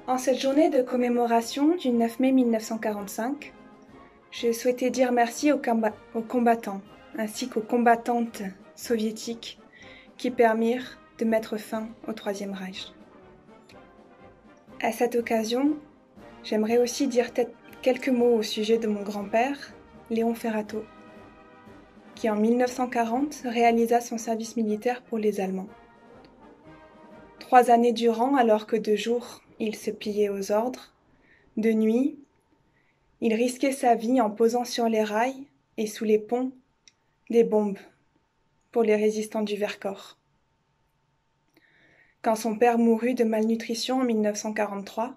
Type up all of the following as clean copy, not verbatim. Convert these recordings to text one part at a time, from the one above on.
En cette journée de commémoration du 9 mai 1945, je souhaitais dire merci aux combattants ainsi qu'aux combattantes soviétiques qui permirent de mettre fin au Troisième Reich. À cette occasion, j'aimerais aussi dire quelques mots au sujet de mon grand-père, Léon Ferrato, qui en 1940 réalisa son service militaire pour les Allemands. 3 années durant, alors que de jour, il se pliait aux ordres, de nuit, il risquait sa vie en posant sur les rails et sous les ponts des bombes pour les résistants du Vercors. Quand son père mourut de malnutrition en 1943,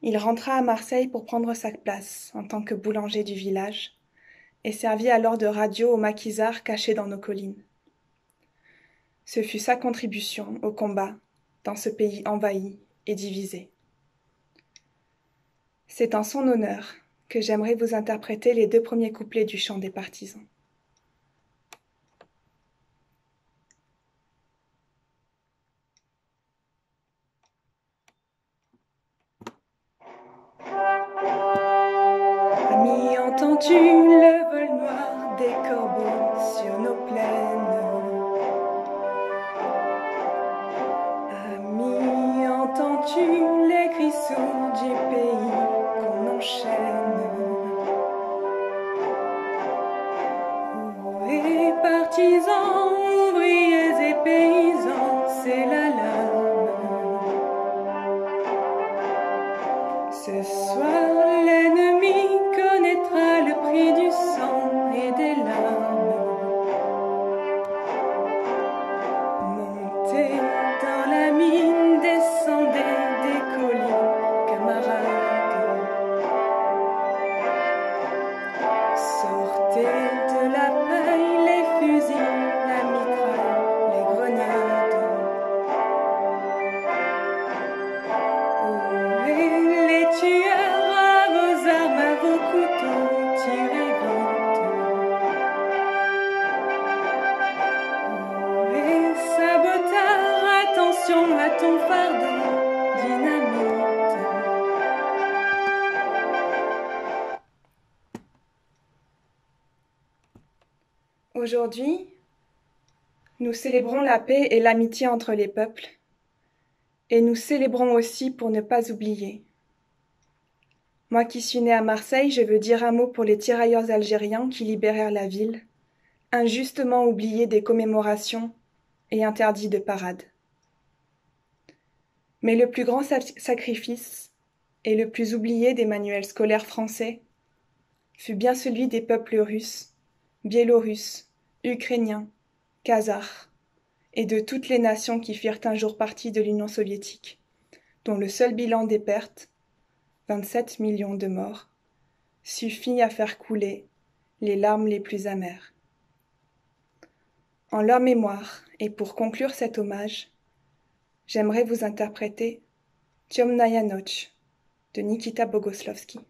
il rentra à Marseille pour prendre sa place en tant que boulanger du village et servit alors de radio aux maquisards cachés dans nos collines. Ce fut sa contribution au combat dans ce pays envahi et divisé. C'est en son honneur que j'aimerais vous interpréter les 2 premiers couplets du chant des partisans. Amis, entends-tu le vol noir des corbeaux sur nos plaines? Amis, entends-tu les cris sourds du pays qu'on enchaîne? Et partisans, ouvriers et paysans, c'est l'alarme. Ce soir, l'ennemi connaîtra le prix du sang et des larmes. Montez dans la mine, descendez des collines, camarades. Sortez de la paille les fusils, la mitraille, les grenades. Ouvrez les tueurs à vos armes, à vos couteaux, tirez vite. Ouvrez saboteur, attention à ton fardeau, dynamite. Aujourd'hui, nous célébrons la paix et l'amitié entre les peuples, et nous célébrons aussi pour ne pas oublier. Moi qui suis née à Marseille, je veux dire un mot pour les tirailleurs algériens qui libérèrent la ville, injustement oubliés des commémorations et interdits de parades. Mais le plus grand sacrifice et le plus oublié des manuels scolaires français fut bien celui des peuples russes, biélorusses, ukrainiens, khazars, et de toutes les nations qui firent un jour partie de l'Union soviétique, dont le seul bilan des pertes, 27 millions de morts, suffit à faire couler les larmes les plus amères. En leur mémoire, et pour conclure cet hommage, j'aimerais vous interpréter Темная ночь de Nikita Bogoslovsky.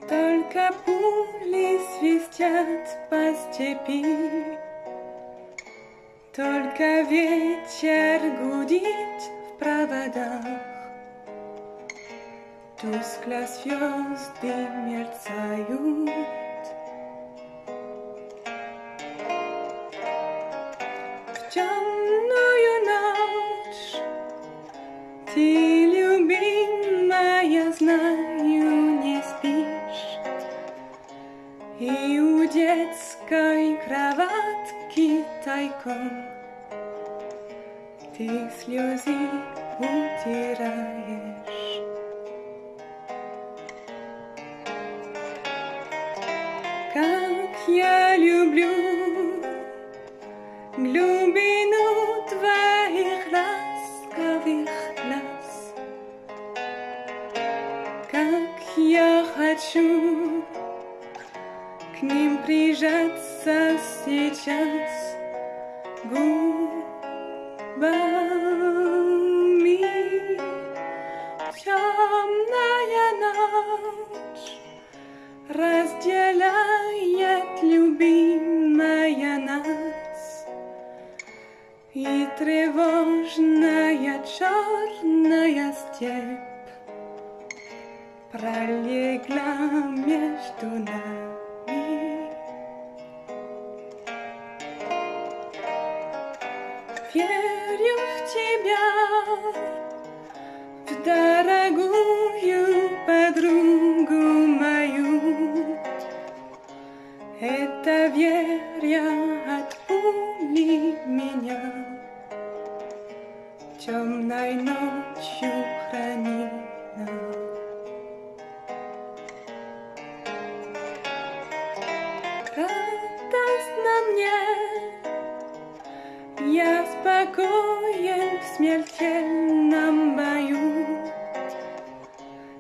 Только пули свистят по степи, только ветер гудит в проводах, тускло звезды мерцают. В темную ночь ты, любимая, знаю, не спишь, и у детской кроватки тайком ты слезы утираешь. Как я люблю глубину твоих ласковых глаз, как я хочу к ним прижаться сейчас губами. Темная ночь разделяет любимая нас, и тревожная черная степь пролегла между нами. Верю в тебя, в дорогую подругу мою. Эта веря от пули меня темной ночью хранила. Радостно мне, я спокоен в смертельном бою.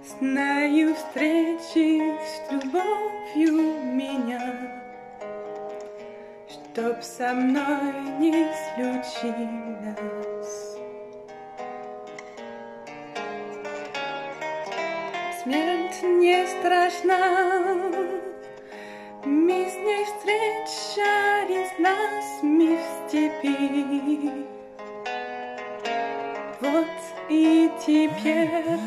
Знаю, встречи с любовью меня, чтоб со мной не случилось. Смерть не страшна, мы с ней встречались нами в степи. Вот и теперь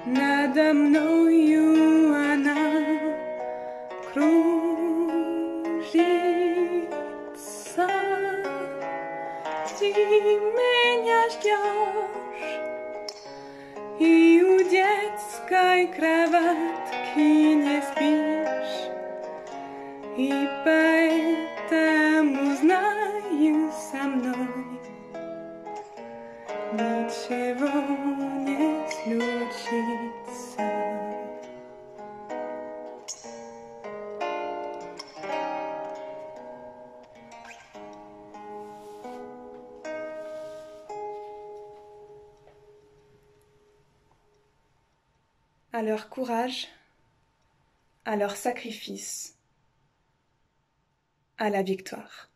надо мною она кружится. Ты меня ждешь, и у детской кроватки не спишь, и поэтому знаю, со мной ничего не случится. À leur courage, à leur sacrifice, à la victoire.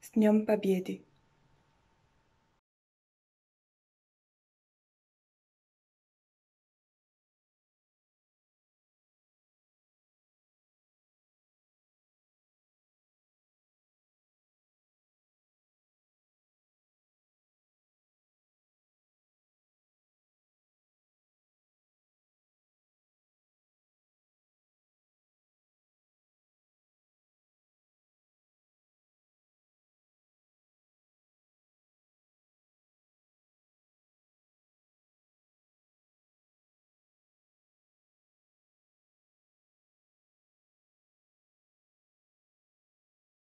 С Днем Победы!